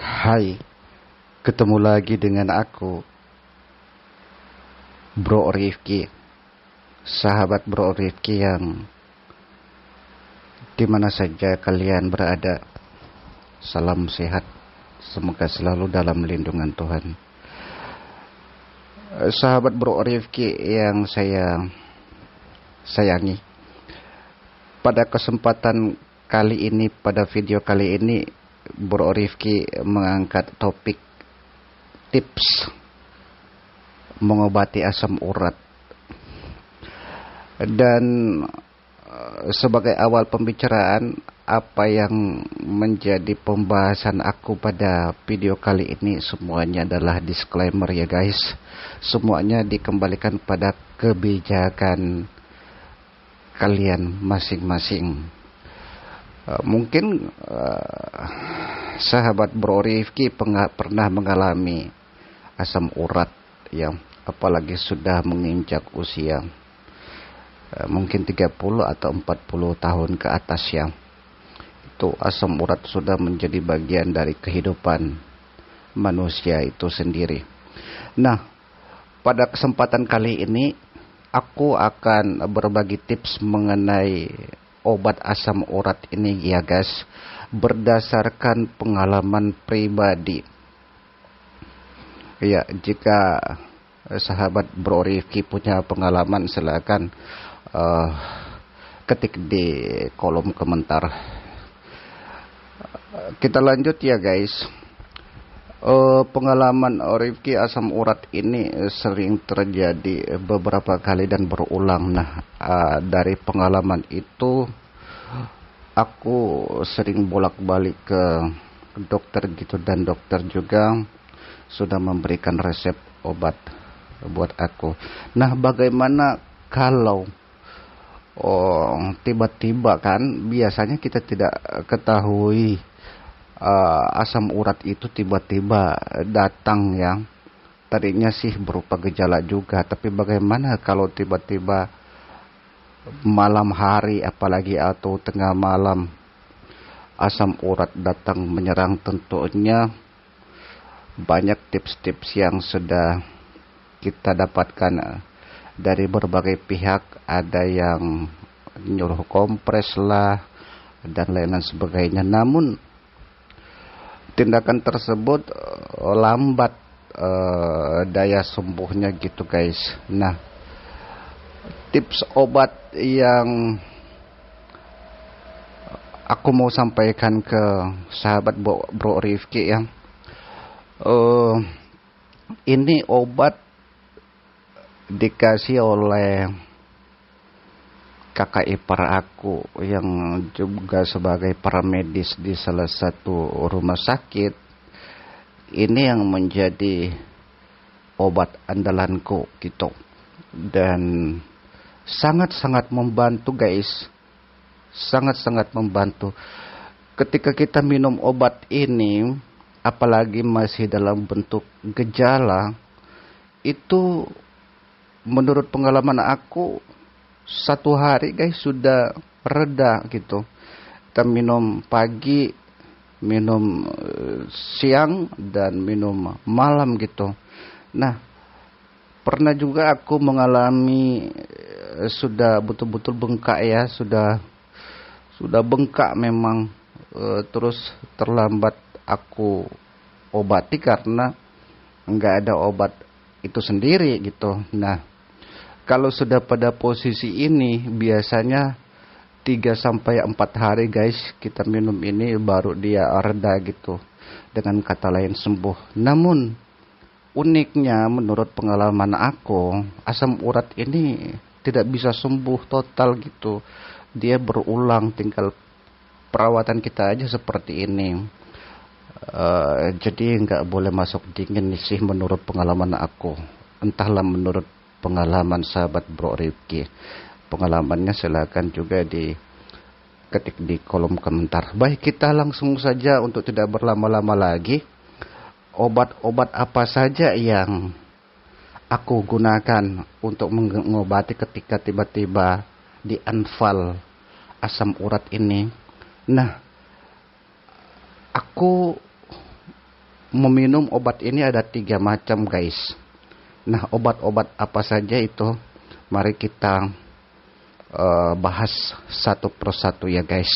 Hai, ketemu lagi dengan aku, Bro Rifki, sahabat Bro Rifki yang dimana saja kalian berada. Salam sehat, semoga selalu dalam lindungan Tuhan. Sahabat Bro Rifki yang saya sayangi, pada kesempatan kali ini, pada video kali ini, Bro Rifki mengangkat topik tips mengobati asam urat. Dan sebagai awal pembicaraan, apa yang menjadi pembahasan aku pada video kali ini semuanya adalah disclaimer ya guys. Semuanya dikembalikan pada kebijakan kalian masing-masing. Mungkin sahabat Bro Rifki pernah mengalami asam urat yang apalagi sudah menginjak usia mungkin 30 atau 40 tahun ke atas ya. Itu asam urat sudah menjadi bagian dari kehidupan manusia itu sendiri. Nah, pada kesempatan kali ini aku akan berbagi tips mengenai obat asam urat ini ya guys, berdasarkan pengalaman pribadi. Ya, jika sahabat Bro Rifki punya pengalaman silakan ketik di kolom komentar. Kita lanjut ya guys. Pengalaman Rifki asam urat ini sering terjadi beberapa kali dan berulang. Nah, dari pengalaman itu aku sering bolak-balik ke dokter gitu, dan dokter juga sudah memberikan resep obat buat aku. Nah, bagaimana kalau tiba-tiba kan biasanya kita tidak ketahui asam urat itu tiba-tiba datang ya. Tadinya sih berupa gejala juga, tapi bagaimana kalau tiba-tiba malam hari apalagi atau tengah malam asam urat datang menyerang? Tentunya banyak tips-tips yang sudah kita dapatkan dari berbagai pihak. Ada yang nyuruh kompres lah dan lain-lain sebagainya. Namun tindakan tersebut lambat daya sembuhnya gitu guys. Nah, tips obat yang aku mau sampaikan ke sahabat Bro Rifki ya, ini obat dikasih oleh kakak ipar aku yang juga sebagai paramedis di salah satu rumah sakit. Ini yang menjadi obat andalanku gitu, dan sangat-sangat membantu guys, sangat-sangat membantu. Ketika kita minum obat ini, apalagi masih dalam bentuk gejala, itu menurut pengalaman aku 1 hari guys sudah reda gitu. Kita minum pagi, minum siang, dan minum malam gitu. Nah, pernah juga aku mengalami sudah betul-betul bengkak ya, sudah bengkak memang, terus terlambat aku obati karena nggak ada obat itu sendiri gitu. Nah, kalau sudah pada posisi ini biasanya 3 sampai 4 hari guys kita minum ini baru dia reda gitu, dengan kata lain sembuh. Namun uniknya menurut pengalaman aku, asam urat ini tidak bisa sembuh total gitu. Dia berulang, tinggal perawatan kita aja seperti ini. Jadi nggak boleh masuk dingin sih menurut pengalaman aku. Entahlah menurut pengalaman sahabat Bro Rifki. Pengalamannya silakan juga diketik di kolom komentar. Baik, kita langsung saja untuk tidak berlama-lama lagi. Obat-obat apa saja yang aku gunakan untuk mengobati ketika tiba-tiba dianfal asam urat ini. Nah, aku meminum obat ini ada 3 macam guys. Nah, obat-obat apa saja itu? Mari kita bahas satu persatu ya guys.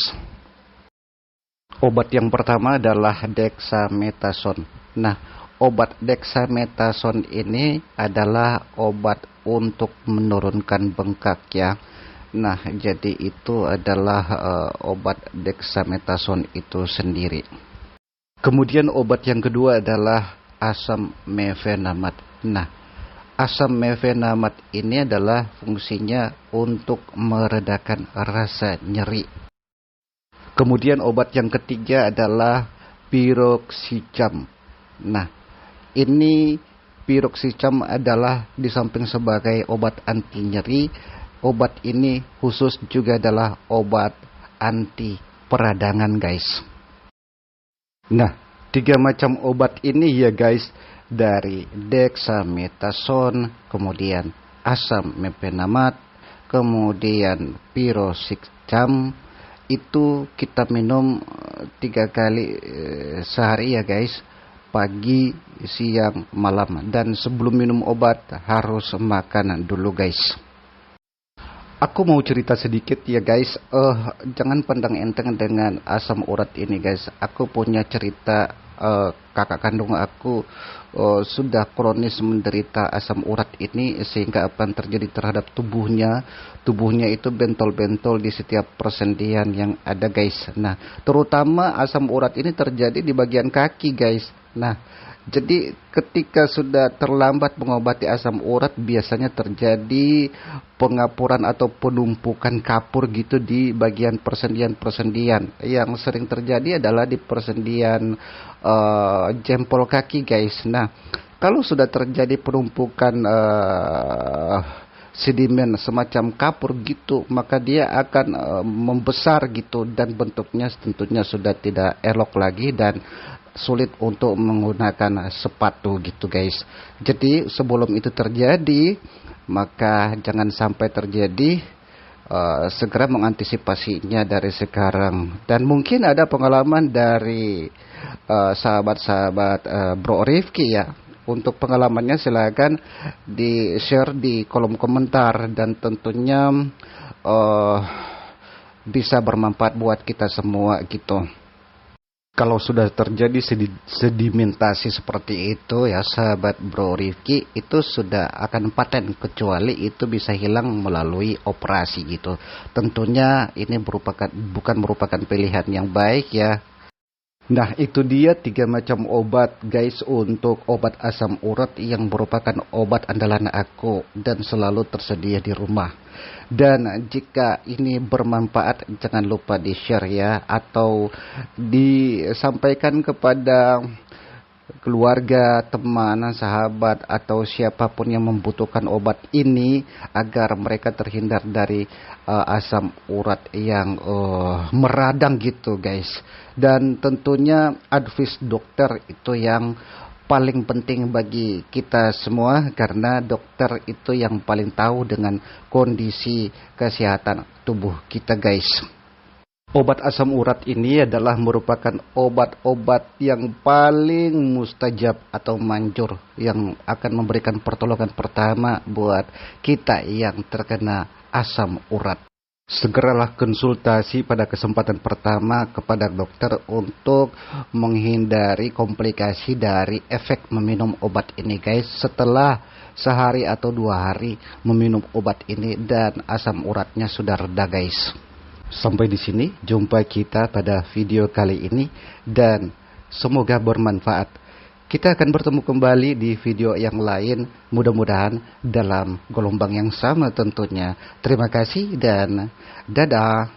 Obat yang pertama adalah dexamethasone. Nah, obat dexamethasone ini adalah obat untuk menurunkan bengkak ya. Nah, jadi itu adalah obat dexamethasone itu sendiri. Kemudian obat yang kedua adalah asam mefenamat. Nah, asam mefenamat ini adalah fungsinya untuk meredakan rasa nyeri. Kemudian obat yang ketiga adalah piroxicam. Nah, ini piroxicam adalah di samping sebagai obat anti nyeri, obat ini khusus juga adalah obat anti peradangan guys. Nah, 3 macam obat ini ya guys, dari dexamethasone, kemudian asam mefenamat, kemudian piroxicam, itu kita minum 3 kali sehari ya guys, pagi, siang, malam. Dan sebelum minum obat harus makan dulu guys. Aku mau cerita sedikit ya guys. Jangan pandang enteng dengan asam urat ini guys. Aku punya cerita, kakak kandung aku sudah kronis menderita asam urat ini, sehingga apa yang terjadi terhadap tubuhnya itu bentol-bentol di setiap persendian yang ada guys. Nah, terutama asam urat ini terjadi di bagian kaki guys. Nah, jadi ketika sudah terlambat mengobati asam urat, biasanya terjadi pengapuran atau penumpukan kapur gitu di bagian persendian-persendian. Yang sering terjadi adalah di persendian jempol kaki guys. Nah, kalau sudah terjadi penumpukan sedimen semacam kapur gitu, maka dia akan membesar gitu, dan bentuknya tentunya sudah tidak elok lagi dan sulit untuk menggunakan sepatu gitu guys. Jadi sebelum itu terjadi, maka jangan sampai terjadi, segera mengantisipasinya dari sekarang. Dan mungkin ada pengalaman dari sahabat-sahabat Bro Rifki ya. Untuk pengalamannya silakan di share di kolom komentar, dan tentunya bisa bermanfaat buat kita semua gitu. Kalau sudah terjadi sedimentasi seperti itu ya sahabat Bro Rifki, itu sudah akan paten, kecuali itu bisa hilang melalui operasi gitu. Tentunya ini bukan merupakan pilihan yang baik ya. Nah, itu dia 3 macam obat guys untuk obat asam urat yang merupakan obat andalan aku dan selalu tersedia di rumah. Dan jika ini bermanfaat, jangan lupa di share ya, atau disampaikan kepada keluarga, teman, sahabat, atau siapapun yang membutuhkan obat ini, agar mereka terhindar dari asam urat yang meradang gitu guys. Dan tentunya advice dokter itu yang paling penting bagi kita semua, karena dokter itu yang paling tahu dengan kondisi kesehatan tubuh kita guys. Obat asam urat ini adalah merupakan obat-obat yang paling mustajab atau manjur, yang akan memberikan pertolongan pertama buat kita yang terkena asam urat. Segeralah konsultasi pada kesempatan pertama kepada dokter untuk menghindari komplikasi dari efek meminum obat ini guys. Setelah sehari atau 2 hari meminum obat ini dan asam uratnya sudah reda guys. Sampai di sini jumpa kita pada video kali ini, dan semoga bermanfaat. Kita akan bertemu kembali di video yang lain, mudah-mudahan dalam gelombang yang sama tentunya. Terima kasih dan dadah.